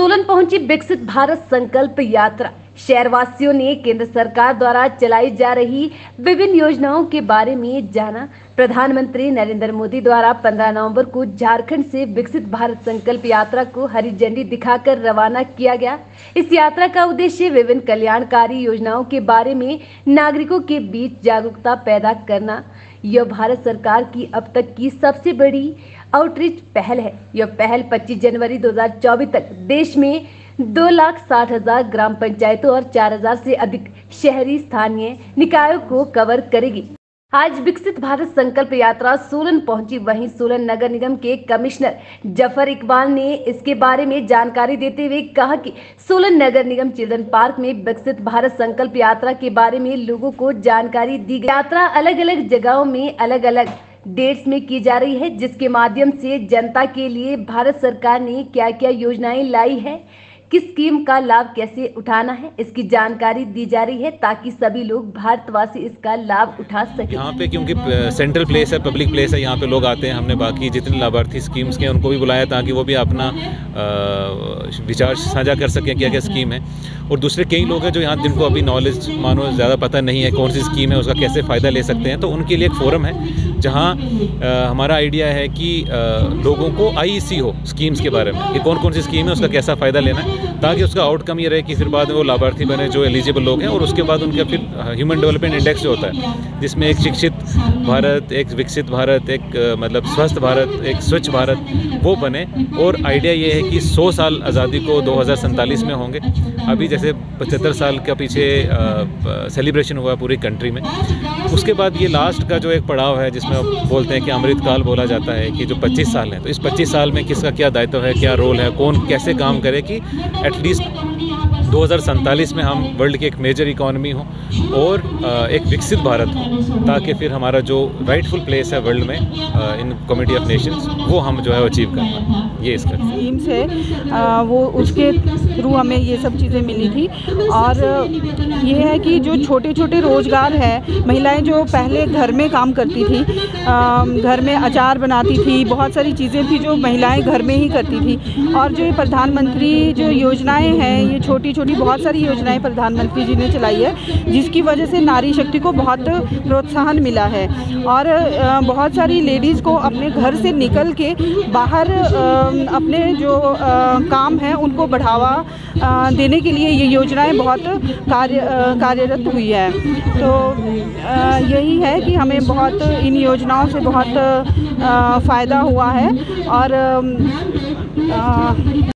सोलन पहुंची विकसित भारत संकल्प यात्रा। शहरवासियों ने केंद्र सरकार द्वारा चलाई जा रही विभिन्न योजनाओं के बारे में जाना। प्रधानमंत्री नरेंद्र मोदी द्वारा 15 नवंबर को झारखंड से विकसित भारत संकल्प यात्रा को हरी झंडी दिखाकर रवाना किया गया। इस यात्रा का उद्देश्य विभिन्न कल्याणकारी योजनाओं के बारे में नागरिकों के बीच जागरूकता पैदा करना। यह भारत सरकार की अब तक की सबसे बड़ी आउटरीच पहल है। यह पहल 25 जनवरी 2024 तक देश में 2,60,000 ग्राम पंचायतों और 4,000 से अधिक शहरी स्थानीय निकायों को कवर करेगी। आज विकसित भारत संकल्प यात्रा सोलन पहुंची। वहीं सोलन नगर निगम के कमिश्नर जफर इकबाल ने इसके बारे में जानकारी देते हुए कहा कि सोलन नगर निगम चिल्ड्रन पार्क में विकसित भारत संकल्प यात्रा के बारे में लोगों को जानकारी दी गई। यात्रा अलग अलग जगहों में अलग अलग डेट्स में की जा रही है, जिसके माध्यम से जनता के लिए भारत सरकार ने क्या क्या योजनाएं लाई है, किस स्कीम का लाभ कैसे उठाना है, इसकी जानकारी दी जा रही है ताकि सभी लोग भारतवासी इसका लाभ उठा सकें। यहाँ पे क्योंकि सेंट्रल प्लेस है, पब्लिक प्लेस है, यहाँ पे लोग आते हैं। हमने बाकी जितने लाभार्थी स्कीम्स के उनको भी बुलाया ताकि वो भी अपना विचार साझा कर सकें क्या क्या स्कीम है। और दूसरे कई लोग हैं जो यहाँ जिनको अभी नॉलेज मानो ज़्यादा पता नहीं है कौन सी स्कीम है, उसका कैसे फ़ायदा ले सकते हैं, तो उनके लिए एक फोरम है जहाँ हमारा आइडिया है कि लोगों को आईसी हो स्कीम्स के बारे में कि कौन कौन सी स्कीम है, उसका कैसा फ़ायदा लेना है, ताकि उसका आउटकम ये रहे कि फिर बाद में वो लाभार्थी बने जो एलिजिबल लोग हैं। और उसके बाद उनका फिर ह्यूमन डेवलपमेंट इंडेक्स जो होता है, जिसमें एक शिक्षित भारत, एक विकसित भारत, एक मतलब स्वस्थ भारत, एक स्वच्छ भारत, वो बने। और आइडिया ये है कि 100 साल आज़ादी को 2047 में होंगे। अभी जैसे 75 साल का पीछे सेलिब्रेशन हुआ पूरी कंट्री में। उसके बाद ये लास्ट का जो एक पड़ाव है जिसमें बोलते हैं कि अमृतकाल बोला जाता है कि जो 25 साल हैं, तो इस 25 साल में किसका क्या दायित्व है, क्या रोल है, कौन कैसे काम करे कि एटलीस्ट 2047 में हम वर्ल्ड की एक मेजर इकॉनमी हो और एक विकसित भारत हो, ताकि फिर हमारा जो राइटफुल प्लेस है वर्ल्ड में इन कम्युनिटी ऑफ नेशंस वो हम जो है अचीव कर पाएँ। ये इसका स्कीम्स है वो उसके थ्रू हमें ये सब चीज़ें मिली थी। और ये है कि जो छोटे छोटे रोज़गार है, महिलाएं जो पहले घर में काम करती थी, घर में अचार बनाती थी, बहुत सारी चीज़ें थी जो महिलाएं घर में ही करती थी। और जो प्रधानमंत्री जो योजनाएं हैं, ये छोटी छोटी बहुत सारी योजनाएं प्रधानमंत्री जी ने चलाई है, जिसकी वजह से नारी शक्ति को बहुत प्रोत्साहन मिला है। और बहुत सारी लेडीज़ को अपने घर से निकल के बाहर अपने जो काम है उनको बढ़ावा देने के लिए ये योजनाएं बहुत कार्यरत हुई है। तो यही है कि हमें बहुत इन योजनाओं से बहुत फ़ायदा हुआ है। और